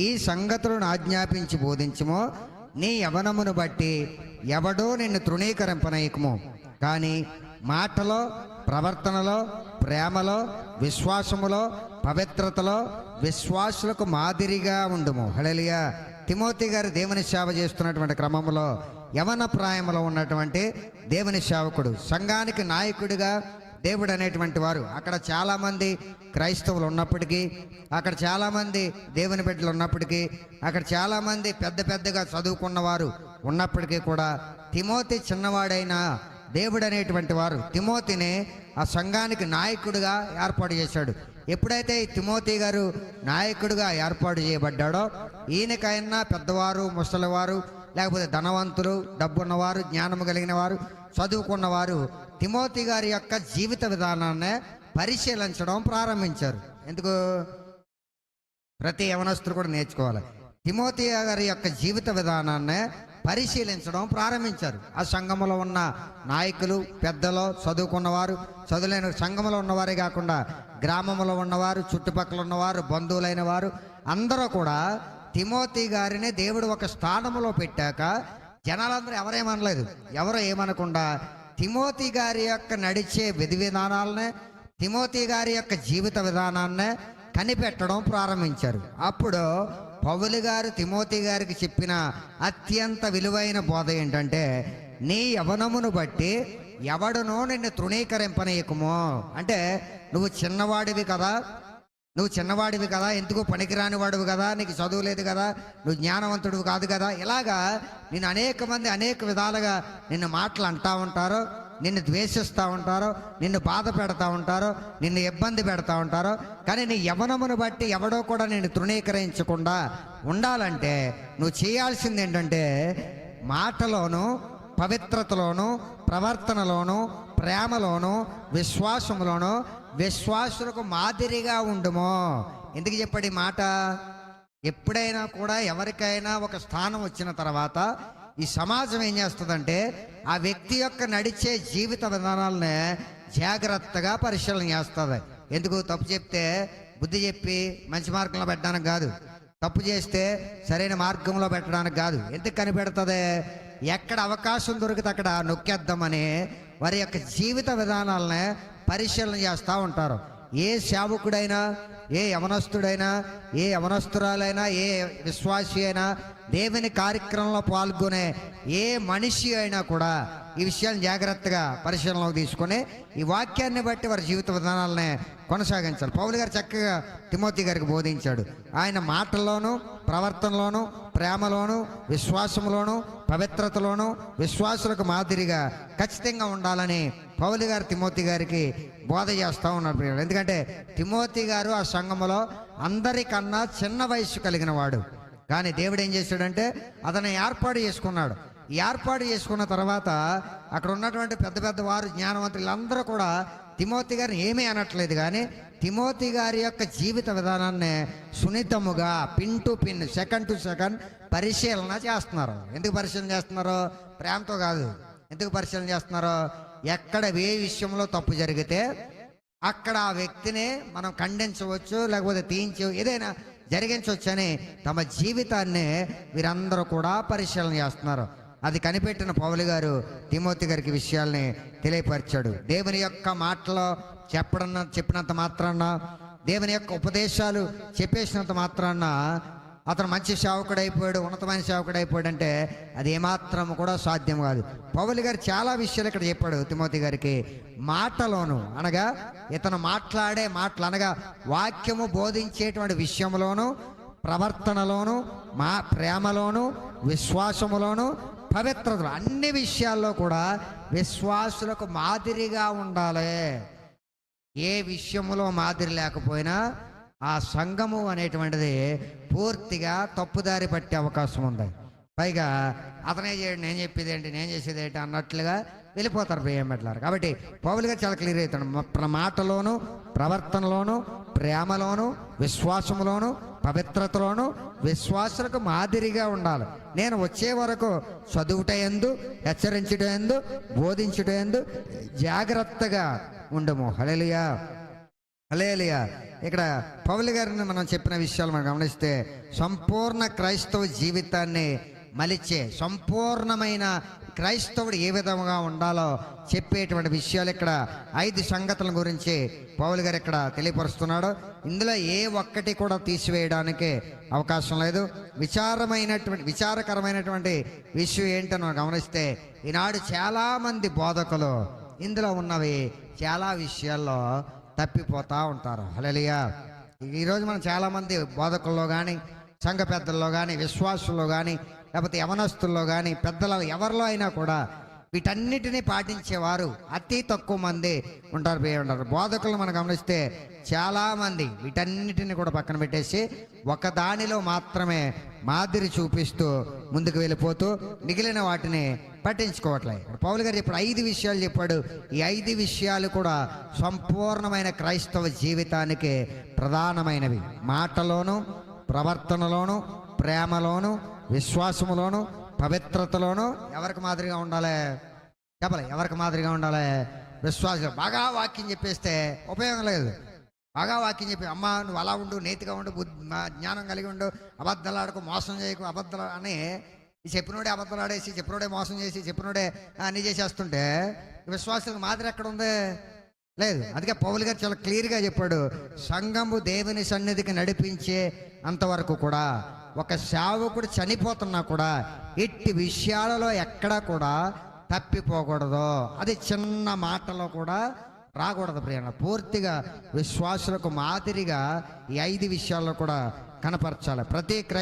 ఈ సంగతులను ఆజ్ఞాపించి బోధించుమో, నీ యవనమును బట్టి ఎవడో నిన్ను తృణీకరింపనీయకుము. కానీ మాటలో, ప్రవర్తనలో, ప్రేమలో, విశ్వాసములో, పవిత్రతలో విశ్వాసులకు మాదిరిగా ఉండుము. హల్లెలూయా. తిమోతి గారు దేవుని సేవ చేస్తున్నటువంటి క్రమంలో యవన ప్రాయంలో ఉన్నటువంటి దేవుని సేవకుడు, సంఘానికి నాయకుడిగా దేవుడు అనేటువంటి వారు, అక్కడ చాలామంది క్రైస్తవులు ఉన్నప్పటికీ, అక్కడ చాలామంది దేవుని బిడ్డలు ఉన్నప్పటికీ, అక్కడ చాలామంది పెద్దగా చదువుకున్నవారు ఉన్నప్పటికీ కూడా తిమోతి చిన్నవాడైన దేవుడు అనేటువంటి వారు తిమోతిని ఆ సంఘానికి నాయకుడిగా ఏర్పాటు చేశాడు. ఎప్పుడైతే ఈ తిమోతి గారు నాయకుడిగా ఏర్పాటు చేయబడ్డాడో, ఈయనకైనా పెద్దవారు, ముసలివారు, లేకపోతే ధనవంతులు, డబ్బున్నవారు, జ్ఞానము కలిగిన వారు, చదువుకున్నవారు తిమోతి గారి యొక్క జీవిత విధానాన్ని పరిశీలించడం ప్రారంభించారు. ఎందుకు? ప్రతి యవనస్తులు కూడా నేర్చుకోవాలి. తిమోతి గారి యొక్క జీవిత విధానాన్ని పరిశీలించడం ప్రారంభించారు. ఆ సంఘంలో ఉన్న నాయకులు, పెద్దలు, చదువుకున్నవారు, చదువులేని సంఘంలో ఉన్నవారే కాకుండా గ్రామంలో ఉన్నవారు, చుట్టుపక్కల ఉన్నవారు, బంధువులైన వారు అందరూ కూడా తిమోతి గారిని దేవుడు ఒక స్థానంలో పెట్టాక జనాలందరూ ఎవరేమనలేదు. ఎవరో ఏమనకుండా తిమోతి గారి యొక్క నడిచే విధి విధానాలనే, తిమోతి గారి యొక్క జీవిత విధానాన్నే కనిపెట్టడం ప్రారంభించారు. అప్పుడు పౌలు గారు తిమోతి గారికి చెప్పిన అత్యంత విలువైన బోధ ఏంటంటే, నీ యవనమును బట్టి ఎవడునో నిన్ను తృణీకరింపనీయకుము. అంటే నువ్వు చిన్నవాడివి కదా, ఎందుకు పనికిరాని వాడివి కదా, నీకు చదువు లేదు కదా, నువ్వు జ్ఞానవంతుడు కాదు కదా, ఇలాగా నేను అనేక మంది అనేక విధాలుగా నిన్ను మాటలు అంటూ ఉంటారో, నిన్ను ద్వేషిస్తూ ఉంటారో, నిన్ను బాధ పెడతా ఉంటారో, నిన్ను ఇబ్బంది పెడతా ఉంటారో. కానీ నీ యవనమును బట్టి ఎవడో కూడా నిన్ను తృణీకరించకుండా ఉండాలంటే నువ్వు చేయాల్సింది ఏంటంటే, మాటలోను, పవిత్రతలోను, ప్రవర్తనలోను, ప్రేమలోను, విశ్వాసంలోను విశ్వాసులకు మాదిరిగా ఉండుమో. ఎందుకు చెప్పాడు ఈ మాట? ఎప్పుడైనా కూడా ఎవరికైనా ఒక స్థానం వచ్చిన తర్వాత ఈ సమాజం ఏం చేస్తుందంటే, ఆ వ్యక్తి యొక్క నడిచే జీవిత విధానాలనే జాగ్రత్తగా పరిశీలన చేస్తుంది. ఎందుకు? తప్పు చెప్తే బుద్ధి చెప్పి మంచి మార్గంలో పెట్టడానికి కాదు, తప్పు చేస్తే సరైన మార్గంలో పెట్టడానికి కాదు. ఎందుకు కనిపెడుతుంది? ఎక్కడ అవకాశం దొరికితే అక్కడ నొక్కేద్దామని వారి యొక్క జీవిత విధానాలనే పరిశీలన చేస్తూ ఉంటారు. ఏ సేవకుడైనా, ఏ యవనస్తుడైనా, ఏ యవనస్తురాలైనా, ఏ విశ్వాసి అయినా, దేవుని కార్యక్రమంలో పాల్గొనే ఏ మనిషి అయినా కూడా ఈ విషయాన్ని జాగ్రత్తగా పరిశీలనలోకి తీసుకొని ఈ వాక్యాన్ని బట్టి వారి జీవిత విధానాలనే కొనసాగించాలి. పౌలు గారు చక్కగా తిమోతి గారికి బోధించాడు. ఆయన మాటల్లోనూ, ప్రవర్తనలోనూ, ప్రేమలోను, విశ్వాసంలోను, పవిత్రతలోను విశ్వాసులకు మాదిరిగా ఖచ్చితంగా ఉండాలని పౌలు గారు తిమోతి గారికి బోధ చేస్తూ ఉన్నారు. ఎందుకంటే తిమోతి గారు ఆ సంఘములో అందరికన్నా చిన్న వయసు కలిగిన వాడు. కానీ దేవుడు ఏం చేశాడంటే అతను ఏర్పాటు చేసుకున్నాడు. ఏర్పాటు చేసుకున్న తర్వాత అక్కడ ఉన్నటువంటి పెద్ద వారు, జ్ఞానవంతులు అందరూ కూడా తిమోతి గారిని ఏమీ అనట్లేదు. కానీ తిమోతి గారి యొక్క జీవిత విధానాన్ని సున్నితముగా pin to pin, second to second పరిశీలన చేస్తున్నారు. ఎందుకు పరిశీలన చేస్తున్నారో? ప్రేమతో కాదు. ఎందుకు పరిశీలన చేస్తున్నారో? ఎక్కడ ఏ విషయంలో తప్పు జరిగితే అక్కడ ఆ వ్యక్తిని మనం ఖండించవచ్చు, లేకపోతే ఏదైనా జరిగించవచ్చు అని తమ జీవితాన్ని వీరందరూ కూడా పరిశీలన చేస్తున్నారు. అది కనిపెట్టిన పౌలు గారు తిమోతి గారికి విషయాల్ని తెలియపరిచాడు. దేవుని యొక్క మాటలో చెప్పినంత మాత్రాన, దేవుని యొక్క ఉపదేశాలు చెప్పేసినంత మాత్రాన అతను మంచి సేవకుడు అయిపోయాడు, ఉన్నతమైన సేవకుడు అయిపోయాడు అంటే అది ఏమాత్రం కూడా సాధ్యం కాదు. పౌలు గారు చాలా విషయాలు ఇక్కడ చెప్పాడు తిమోతి గారికి. మాటలోను అనగా ఇతను మాట్లాడే మాటలు అనగా వాక్యము బోధించేటువంటి విషయంలోను, ప్రవర్తనలోను, ప్రేమలోను, విశ్వాసములోను, పవిత్రతలు అన్ని విషయాల్లో కూడా విశ్వాసులకు మాదిరిగా ఉండాలి. ఏ విషయంలో మాదిరి లేకపోయినా ఆ సంఘము అనేటువంటిది పూర్తిగా తప్పుదారి పట్టే అవకాశం ఉంది. పైగా అతనే చేయడు, నేను చెప్పేది ఏంటి, నేను చేసేది ఏంటి అన్నట్లుగా వెళ్ళిపోతారు ప్రియమెట్లారు. కాబట్టి పౌలు గారు చాలా క్లియర్ అవుతాడు. మాటలోను, ప్రవర్తనలోను, ప్రేమలోను, విశ్వాసంలోను, పవిత్రతలోను విశ్వాసులకు మాదిరిగా ఉండాలి. నేను వచ్చే వరకు చదువుట యందు, హెచ్చరించుట యందు, బోధించుట యందు జాగ్రత్తగా ఉండము. హల్లెలూయా. హల్లెలూయా. ఇక్కడ పౌలు గారిని మనం చెప్పిన విషయాలు మనం గమనిస్తే సంపూర్ణ క్రైస్తవ జీవితాన్ని మలిచే సంపూర్ణమైన క్రైస్తవుడు ఏ విధంగా ఉండాలో చెప్పేటువంటి విషయాలు ఇక్కడ 5 సంగతుల గురించి పౌలు గారు ఇక్కడ తెలియపరుస్తున్నాడు. ఇందులో ఏ ఒక్కటి కూడా తీసివేయడానికి అవకాశం లేదు. విచారకరమైనటువంటి విషయం ఏంటో మనం గమనిస్తే ఈనాడు చాలామంది బోధకులు ఇందులో ఉన్నవి చాలా విషయాల్లో తప్పిపోతూ ఉంటారు. హల్లెలూయా. ఈరోజు మనం చాలామంది బోధకుల్లో కానీ సంఘ పెద్దల్లో కానీ విశ్వాసుల్లో కానీ లేకపోతే యవనస్తుల్లో కానీ పెద్దల ఎవరిలో అయినా కూడా వీటన్నిటినీ పాటించేవారు అతి తక్కువ మంది ఉంటారు. బోధకులు మనం గమనిస్తే చాలామంది వీటన్నిటిని కూడా పక్కన పెట్టేసి ఒక దానిలో మాత్రమే మాదిరి చూపిస్తూ ముందుకు వెళ్ళిపోతూ మిగిలిన వాటిని పట్టించుకోవట్లేదు. పౌలు గారు ఇప్పుడు 5 విషయాలు చెప్పాడు. ఈ 5 విషయాలు కూడా సంపూర్ణమైన క్రైస్తవ జీవితానికి ప్రధానమైనవి. మాటలోను, ప్రవర్తనలోను, ప్రేమలోను, విశ్వాసములోను, పవిత్రతలోను ఎవరికి మాదిరిగా ఉండాలి చెప్పలే. ఎవరికి మాదిరిగా ఉండాలి? విశ్వాసం. బాగా వాక్యం చెప్పేస్తే ఉపయోగం లేదు. బాగా వాక్యం చెప్పి అమ్మ నువ్వు అలా ఉండు, నీతిగా ఉండు, జ్ఞానం కలిగి ఉండు, అబద్ధాలు ఆడకు, మోసం చేయకు, అబద్ధాలు అని చెప్పినోడే అబద్ధాలు ఆడేసి చెప్పినోడే మోసం చేసి చెప్పినోడే అన్ని చేసేస్తుంటే విశ్వాసాలకు మాదిరి ఎక్కడ ఉంది? లేదు. అందుకే పౌలు గారు చాలా క్లియర్గా చెప్పాడు, సంఘము దేవుని సన్నిధికి నడిపించే అంతవరకు కూడా ఒక సేవకుడు చనిపోతున్నా కూడా ఇట్టి విషయాలలో ఎక్కడా కూడా తప్పిపోకూడదు. అది చిన్న మాటలో కూడా రాకూడదు ప్రియులారా. పూర్తిగా విశ్వాసులకు మాదిరిగా ఈ 5 విషయాల్లో కూడా కనపరచాలి. ప్రతి